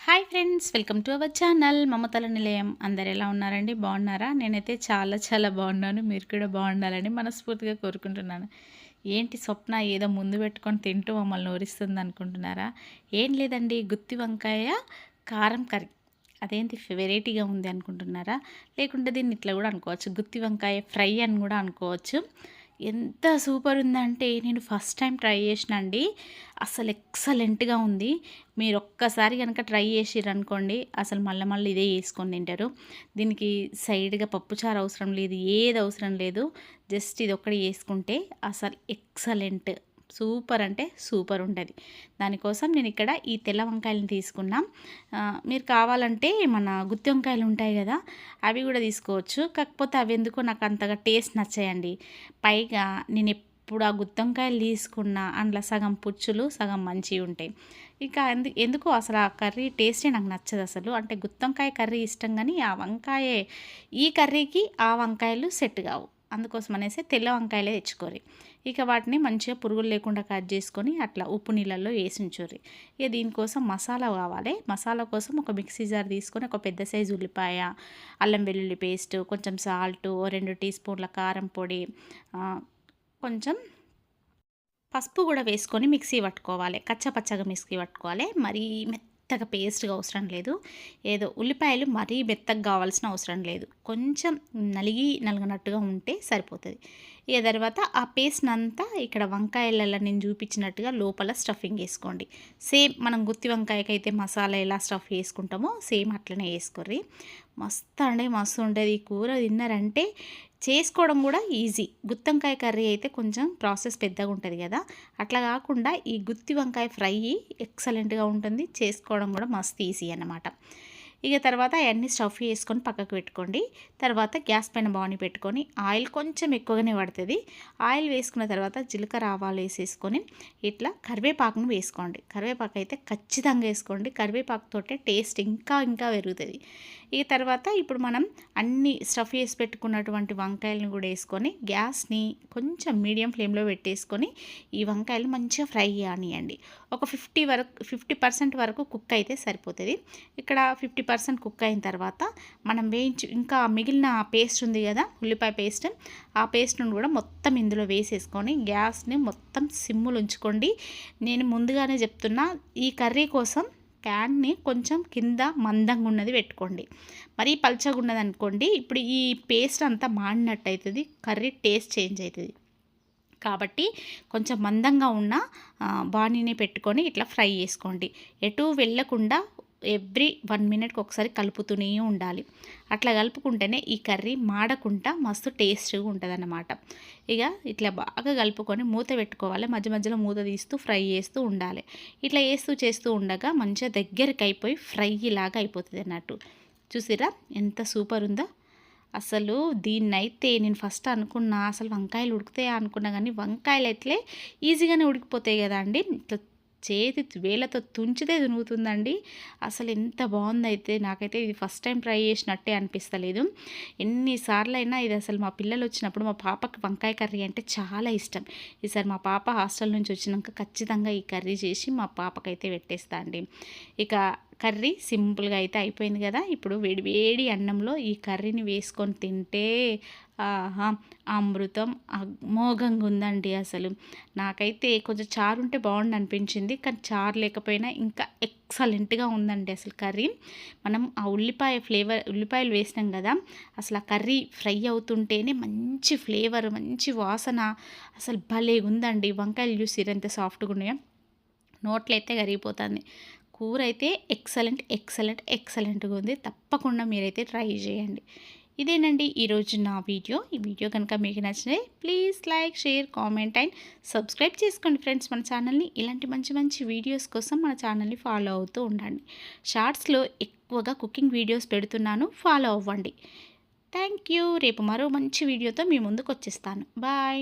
Hi friends, welcome to our channel మమతల నిలయం. అందరు ఎలా ఉన్నారండి? బాగున్నారా? నేనైతే చాలా చాలా బాగున్నాను. మీరు కూడా బాగుండాలని మనస్ఫూర్తిగా కోరుకుంటున్నాను. ఏంటి స్వప్న ఏదో ముందు పెట్టుకొని తింటూ మమ్మల్ని ఊరిస్తుంది అనుకుంటున్నారా? ఏం లేదండి, గుత్తి వంకాయ కారం కర్రీ. అదేంటి వెరైటీగా ఉంది అనుకుంటున్నారా? లేకుంటే దీన్ని ఇట్లా కూడా అనుకోవచ్చు, గుత్తి వంకాయ ఫ్రై అని కూడా అనుకోవచ్చు. ఎంత సూపర్ ఉందంటే నేను ఫస్ట్ టైం ట్రై చేసిన అండి. అసలు ఎక్సలెంట్గా ఉంది. మీరు ఒక్కసారి కనుక ట్రై చేసిర్రనుకోండి, అసలు మళ్ళీ మళ్ళీ ఇదే చేసుకొని తింటారు. దీనికి సైడ్గా పప్పుచారు అవసరం లేదు, ఏది అవసరం లేదు. జస్ట్ ఇది ఒక్కటి చేసుకుంటే అసలు ఎక్సలెంట్, సూపర్ అంటే సూపర్ ఉంటుంది. దానికోసం నేను ఇక్కడ ఈ తెల్ల వంకాయలను తీసుకున్నా. మీరు కావాలంటే మన గుత్తి వంకాయలు ఉంటాయి కదా, అవి కూడా తీసుకోవచ్చు. కాకపోతే అవి ఎందుకో నాకు అంతగా టేస్ట్ నచ్చాయండి. పైగా నేను ఎప్పుడు ఆ గుత్తి వంకాయలు తీసుకున్నా అందులో సగం పుచ్చులు సగం మంచివి ఉంటాయి. ఇక ఎందుకో అసలు ఆ కర్రీ టేస్టే నాకు నచ్చదు అసలు. అంటే గుత్తి వంకాయ కర్రీ ఇష్టం, కానీ ఆ వంకాయే ఈ కర్రీకి ఆ వంకాయలు సెట్ కావు. అందుకోసం అనేసి తెల్ల వంకాయలే తెచ్చుకోరి. ఇక వాటిని మంచిగా పురుగులు లేకుండా కట్ చేసుకొని అట్లా ఉప్పు నీళ్ళల్లో వేసి ఉంచుర్రి. ఇక దీనికోసం మసాలా కావాలి. మసాలా కోసం ఒక మిక్సీ జార్ తీసుకొని ఒక పెద్ద సైజు ఉల్లిపాయ, అల్లం వెల్లుల్లి పేస్ట్, కొంచెం సాల్ట్, 2 టీ స్పూన్ల కారం పొడి, కొంచెం పసుపు కూడా వేసుకొని మిక్సీ పట్టుకోవాలి. కచ్చపచ్చగా మిక్సీ పట్టుకోవాలి. మరీ మెత్తగా పేస్ట్గా అవసరం లేదు. ఏదో ఉల్లిపాయలు మరీ మెత్తగా కావాల్సిన అవసరం లేదు. కొంచెం నలిగినట్టుగా ఉంటే సరిపోతుంది. ఇక తర్వాత ఆ పేస్ట్ అంతా ఇక్కడ వంకాయలలో నేను చూపించినట్టుగా లోపల స్టఫింగ్ వేసుకోండి. సేమ్ మనం గుత్తి వంకాయకైతే మసాలా ఎలా స్టఫ్ వేసుకుంటామో సేమ్ అట్లనే వేసుకోర్రి. మస్తు అంటే మస్తు ఉంటుంది. ఈ కూర తిన్నారంటే చేసుకోవడం కూడా ఈజీ. గుత్తి వంకాయ కర్రీ అయితే కొంచెం ప్రాసెస్ పెద్దగా ఉంటుంది కదా, అట్లా కాకుండా ఈ గుత్తి వంకాయ ఫ్రై ఎక్సలెంట్గా ఉంటుంది. చేసుకోవడం కూడా మస్తు ఈజీ అన్నమాట. ఇక తర్వాత అవన్నీ స్టఫ్ చేసుకొని పక్కకు పెట్టుకోండి. తర్వాత గ్యాస్ పైన బాణీ పెట్టుకొని ఆయిల్ కొంచెం ఎక్కువగానే పడుతుంది. ఆయిల్ వేసుకున్న తర్వాత జీలకర్ర ఆవాలు వేసేసుకొని ఇట్లా కరివేపాకును వేసుకోండి. కరివేపాకు అయితే ఖచ్చితంగా వేసుకోండి. కరివేపాకుతోటే టేస్ట్ ఇంకా ఇంకా పెరుగుతుంది. ఇక తర్వాత ఇప్పుడు మనం అన్ని స్టఫ్ చేసి పెట్టుకున్నటువంటి వంకాయలను కూడా వేసుకొని గ్యాస్ని కొంచెం మీడియం ఫ్లేమ్లో పెట్టేసుకొని ఈ వంకాయలు మంచిగా ఫ్రై కానివ్వండి. ఒక 50% వరకు కుక్ అయితే సరిపోతుంది. ఇక్కడ 50% కుక్ అయిన తర్వాత మనం ఇంకా మిగిలిన పేస్ట్ ఉంది కదా, ఉల్లిపాయ పేస్ట్, ఆ పేస్ట్ను కూడా మొత్తం ఇందులో వేసేసుకొని గ్యాస్ని మొత్తం సిమ్ములు ఉంచుకోండి. నేను ముందుగానే చెప్తున్నా, ఈ కర్రీ కోసం ప్యాన్ని కొంచెం కింద మందంగా ఉన్నది పెట్టుకోండి. మరీ పల్చగా ఉన్నది అనుకోండి, ఇప్పుడు ఈ పేస్ట్ అంతా మాడినట్టు అవుతుంది, కర్రీ టేస్ట్ చేంజ్ అవుతుంది. కాబట్టి కొంచెం మందంగా ఉన్న బాణీని పెట్టుకొని ఇట్లా ఫ్రై చేసుకోండి. ఎటు వెళ్ళకుండా ఎవ్రీ 1 మినిట్కి ఒకసారి కలుపుతూనే ఉండాలి. అట్లా కలుపుకుంటేనే ఈ కర్రీ మాడకుండా మస్తు టేస్ట్గా ఉంటుంది అన్నమాట. ఇక ఇట్లా బాగా కలుపుకొని మూత పెట్టుకోవాలి. మధ్య మధ్యలో మూత తీస్తూ ఫ్రై చేస్తూ ఉండాలి. ఇట్లా చేస్తూ ఉండగా మంచిగా దగ్గరికి అయిపోయి ఫ్రై లాగా అయిపోతుంది అన్నట్టు. చూసిరా ఎంత సూపర్ ఉందో అసలు. దీన్నైతే నేను ఫస్ట్ అనుకున్నా అసలు వంకాయలు ఉడుకుతాయా అనుకున్నా, కానీ వంకాయలు అయితే ఈజీగానే ఉడికిపోతాయి కదా అండి. ఇట్లా వేలతో తుంచితే తునుగుతుందండి. అసలు ఎంత బాగుందైతే. నాకైతే ఇది ఫస్ట్ టైం ట్రై చేసినట్టే అనిపిస్తలేదు. ఎన్నిసార్లు అయినా ఇది అసలు మా పిల్లలు వచ్చినప్పుడు మా పాపకి వంకాయ కర్రీ అంటే చాలా ఇష్టం. ఈసారి మా పాప హాస్టల్ నుంచి వచ్చినాక ఖచ్చితంగా ఈ కర్రీ చేసి మా పాపకైతే పెట్టేస్తా అండి. ఇక కర్రీ సింపుల్గా అయితే అయిపోయింది కదా. ఇప్పుడు వేడి వేడి అన్నంలో ఈ కర్రీని వేసుకొని తింటే ఆహా, అమృతం అమోఘంగా ఉందండి. అసలు నాకైతే కొంచెం చారు ఉంటే బాగుండు అనిపించింది, కానీ చారు లేకపోయినా ఇంకా ఎక్సలెంట్గా ఉందండి అసలు కర్రీ. మనం ఆ ఉల్లిపాయలు వేసినాం కదా, అసలు ఆ కర్రీ ఫ్రై అవుతుంటేనే మంచి ఫ్లేవర్, మంచి వాసన, అసలు భలే ఉందండి. వంకాయలు చూసి ఎంత సాఫ్ట్గా ఉన్నాయో, నోట్లో అయితే కరిగిపోతుంది. కూర అయితే ఎక్సలెంట్గా ఉంది. తప్పకుండా మీరైతే ట్రై చేయండి. ఇదేనండి ఈరోజు నా వీడియో. ఈ వీడియో కనుక మీకు నచ్చితే please like, share, comment and subscribe చేసుకోండి ఫ్రెండ్స్ మన ఛానల్ని. ఇలాంటి మంచి మంచి వీడియోస్ కోసం మన ఛానల్ని ఫాలో అవుతూ ఉండండి. షార్ట్స్లో ఎక్కువగా కుకింగ్ వీడియోస్ పెడుతున్నాను, ఫాలో అవ్వండి. Thank you. రేపు మరో మంచి వీడియోతో మీ ముందుకు వచ్చేస్తాను. బాయ్.